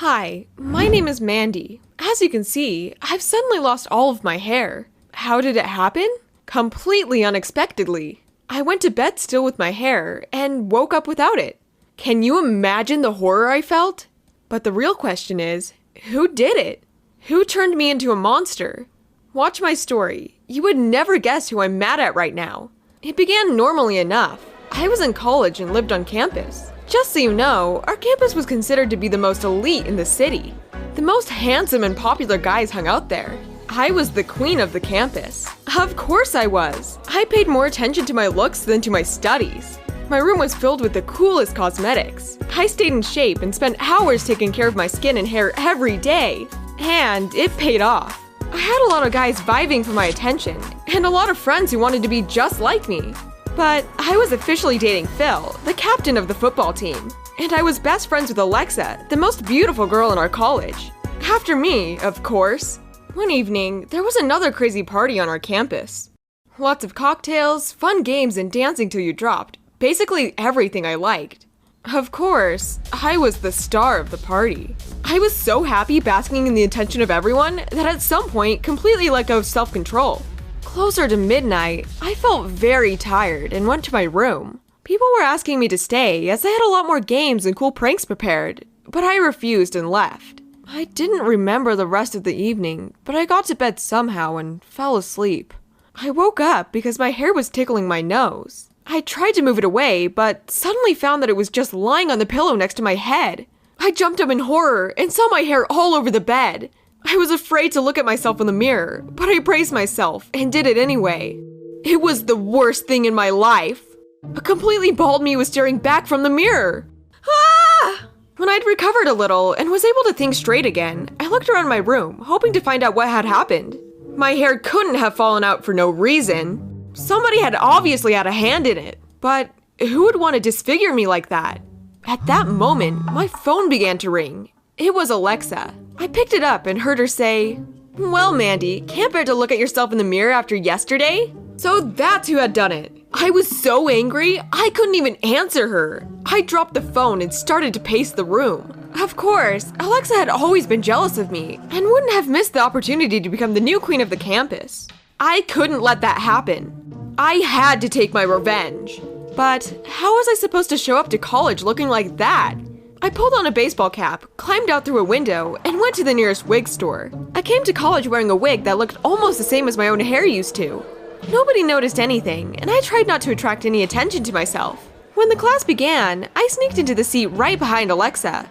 Hi, my name is Mandy. As you can see, I've suddenly lost all of my hair. How did it happen? Completely unexpectedly. I went to bed still with my hair and woke up without it. Can you imagine the horror I felt? But the real question is, who did it? Who turned me into a monster? Watch my story. You would never guess who I'm mad at right now. It began normally enough. I was in college and lived on campus. Just so you know, our campus was considered to be the most elite in the city. The most handsome and popular guys hung out there. I was the queen of the campus. Of course I was. I paid more attention to my looks than to my studies. My room was filled with the coolest cosmetics. I stayed in shape and spent hours taking care of my skin and hair every day. And it paid off. I had a lot of guys vying for my attention, and a lot of friends who wanted to be just like me. But I was officially dating Phil, the captain of the football team. And I was best friends with Alexa, the most beautiful girl in our college. After me, of course. One evening, there was another crazy party on our campus. Lots of cocktails, fun games, and dancing till you dropped. Basically everything I liked. Of course, I was the star of the party. I was so happy basking in the attention of everyone that at some point completely let go of self-control. Closer to midnight, I felt very tired and went to my room. People were asking me to stay as I had a lot more games and cool pranks prepared, but I refused and left. I didn't remember the rest of the evening, but I got to bed somehow and fell asleep. I woke up because my hair was tickling my nose. I tried to move it away, but suddenly found that it was just lying on the pillow next to my head. I jumped up in horror and saw my hair all over the bed. I was afraid to look at myself in the mirror, but I braced myself and did it anyway. It was the worst thing in my life. A completely bald me was staring back from the mirror. Ah! When I'd recovered a little and was able to think straight again, I looked around my room, hoping to find out what had happened. My hair couldn't have fallen out for no reason. Somebody had obviously had a hand in it, but who would want to disfigure me like that? At that moment, my phone began to ring. It was Alexa. I picked it up and heard her say, "Well, Mandy, can't bear to look at yourself in the mirror after yesterday?" So that's who had done it. I was so angry, I couldn't even answer her. I dropped the phone and started to pace the room. Of course, Alexa had always been jealous of me and wouldn't have missed the opportunity to become the new queen of the campus. I couldn't let that happen. I had to take my revenge. But how was I supposed to show up to college looking like that? I pulled on a baseball cap, climbed out through a window, and went to the nearest wig store. I came to college wearing a wig that looked almost the same as my own hair used to. Nobody noticed anything, and I tried not to attract any attention to myself. When the class began, I sneaked into the seat right behind Alexa.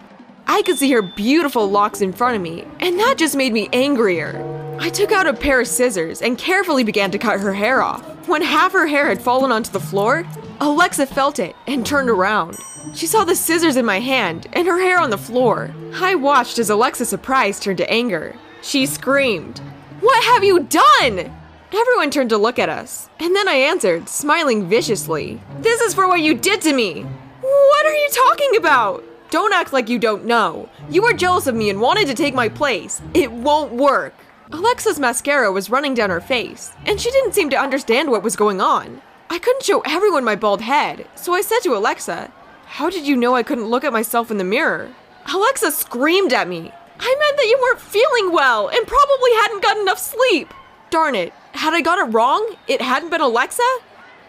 I could see her beautiful locks in front of me, and that just made me angrier. I took out a pair of scissors and carefully began to cut her hair off. When half her hair had fallen onto the floor, Alexa felt it and turned around. She saw the scissors in my hand and her hair on the floor. I watched as Alexa's surprise turned to anger. She screamed, "What have you done?" Everyone turned to look at us, and then I answered, smiling viciously, "This is for what you did to me." "What are you talking about?" "Don't act like you don't know. You were jealous of me and wanted to take my place. It won't work." Alexa's mascara was running down her face, and she didn't seem to understand what was going on. I couldn't show everyone my bald head, so I said to Alexa, "How did you know I couldn't look at myself in the mirror?" Alexa screamed at me. "I meant that you weren't feeling well and probably hadn't gotten enough sleep." Darn it, had I got it wrong? It hadn't been Alexa?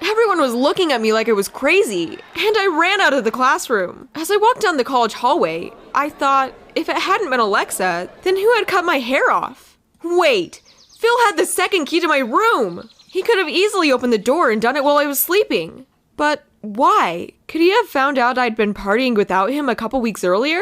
Everyone was looking at me like I was crazy, and I ran out of the classroom. As I walked down the college hallway, I thought, if it hadn't been Alexa, then who had cut my hair off? Wait, Phil had the second key to my room. He could have easily opened the door and done it while I was sleeping. But why? Could he have found out I'd been partying without him a couple weeks earlier?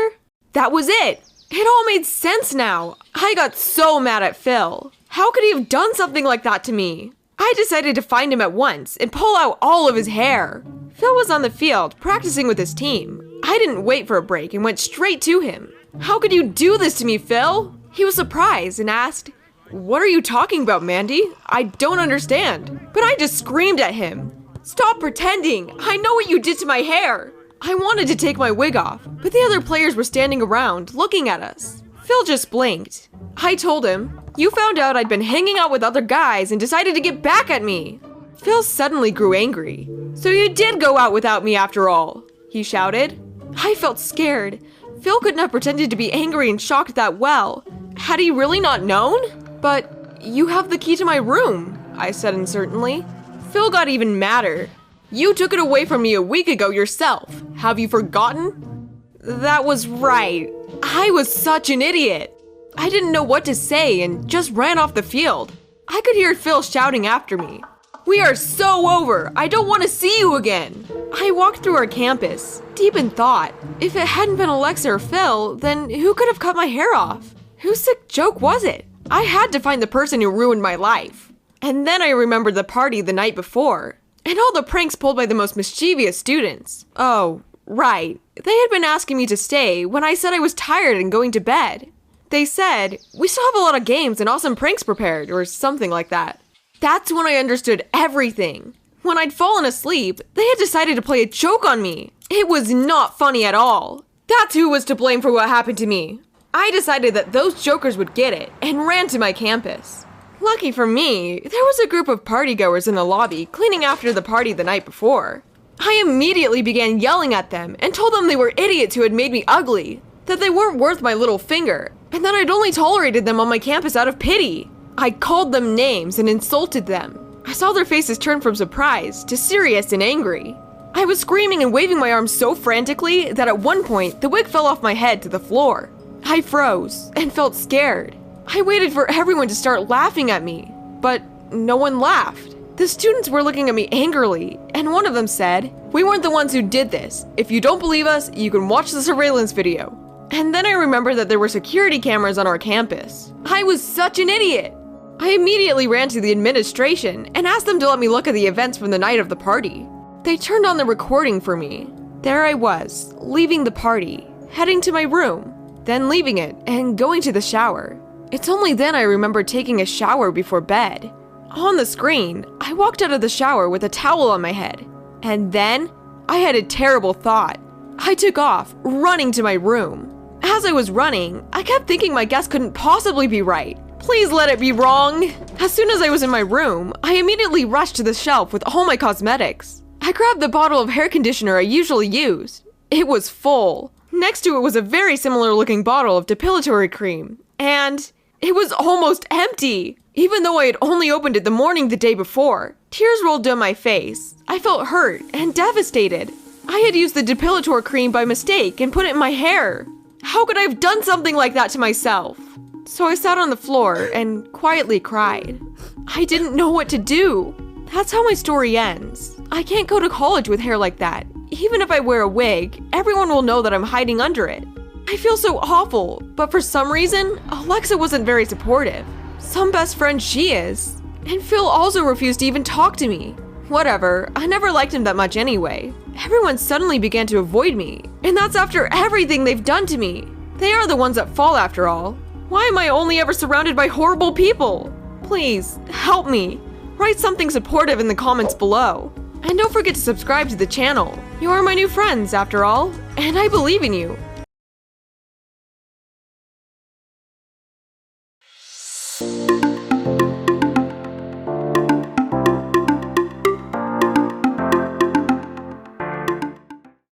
That was it! It all made sense now! I got so mad at Phil. How could he have done something like that to me? I decided to find him at once and pull out all of his hair. Phil was on the field, practicing with his team. I didn't wait for a break and went straight to him. "How could you do this to me, Phil?" He was surprised and asked, "What are you talking about, Mandy? I don't understand." But I just screamed at him. "Stop pretending! I know what you did to my hair!" I wanted to take my wig off, but the other players were standing around, looking at us. Phil just blinked. I told him, "You found out I'd been hanging out with other guys and decided to get back at me." Phil suddenly grew angry. "So you did go out without me after all," he shouted. I felt scared. Phil couldn't have pretended to be angry and shocked that well. Had he really not known? But you have the key to my room, I said uncertainly. Phil got even madder. You took it away from me a week ago yourself. Have you forgotten? That was right. I was such an idiot. I didn't know what to say and just ran off the field. I could hear Phil shouting after me. We are so over. I don't want to see you again. I walked through our campus, deep in thought. If it hadn't been Alexa or Phil, then who could have cut my hair off? Whose sick joke was it? I had to find the person who ruined my life. And then I remembered the party the night before, and all the pranks pulled by the most mischievous students. Oh, right. They had been asking me to stay when I said I was tired and going to bed. They said, we still have a lot of games and awesome pranks prepared, or something like that. That's when I understood everything. When I'd fallen asleep, they had decided to play a joke on me. It was not funny at all. That's who was to blame for what happened to me. I decided that those jokers would get it and ran to my campus. Lucky for me, there was a group of partygoers in the lobby cleaning after the party the night before. I immediately began yelling at them and told them they were idiots who had made me ugly, that they weren't worth my little finger, and that I'd only tolerated them on my campus out of pity. I called them names and insulted them. I saw their faces turn from surprise to serious and angry. I was screaming and waving my arms so frantically that at one point the wig fell off my head to the floor. I froze and felt scared. I waited for everyone to start laughing at me, but no one laughed. The students were looking at me angrily, and one of them said, "We weren't the ones who did this. If you don't believe us, you can watch the surveillance video." And then I remembered that there were security cameras on our campus. I was such an idiot. I immediately ran to the administration and asked them to let me look at the events from the night of the party. They turned on the recording for me. There I was, leaving the party, heading to my room, then leaving it and going to the shower. It's only then I remember taking a shower before bed. On the screen, I walked out of the shower with a towel on my head. And then, I had a terrible thought. I took off, running to my room. As I was running, I kept thinking my guess couldn't possibly be right. Please let it be wrong. As soon as I was in my room, I immediately rushed to the shelf with all my cosmetics. I grabbed the bottle of hair conditioner I usually used. It was full. Next to it was a very similar looking bottle of depilatory cream. And it was almost empty. Even though I had only opened it the morning the day before, tears rolled down my face. I felt hurt and devastated. I had used the depilatory cream by mistake and put it in my hair. How could I have done something like that to myself? So I sat on the floor and quietly cried. I didn't know what to do. That's how my story ends. I can't go to college with hair like that. Even if I wear a wig, everyone will know that I'm hiding under it. I feel so awful, but for some reason, Alexa wasn't very supportive. Some best friend she is. And Phil also refused to even talk to me. Whatever, I never liked him that much anyway. Everyone suddenly began to avoid me, and that's after everything they've done to me. They are the ones that fall after all. Why am I only ever surrounded by horrible people? Please, help me. Write something supportive in the comments below. And don't forget to subscribe to the channel. You are my new friends, after all, and I believe in you.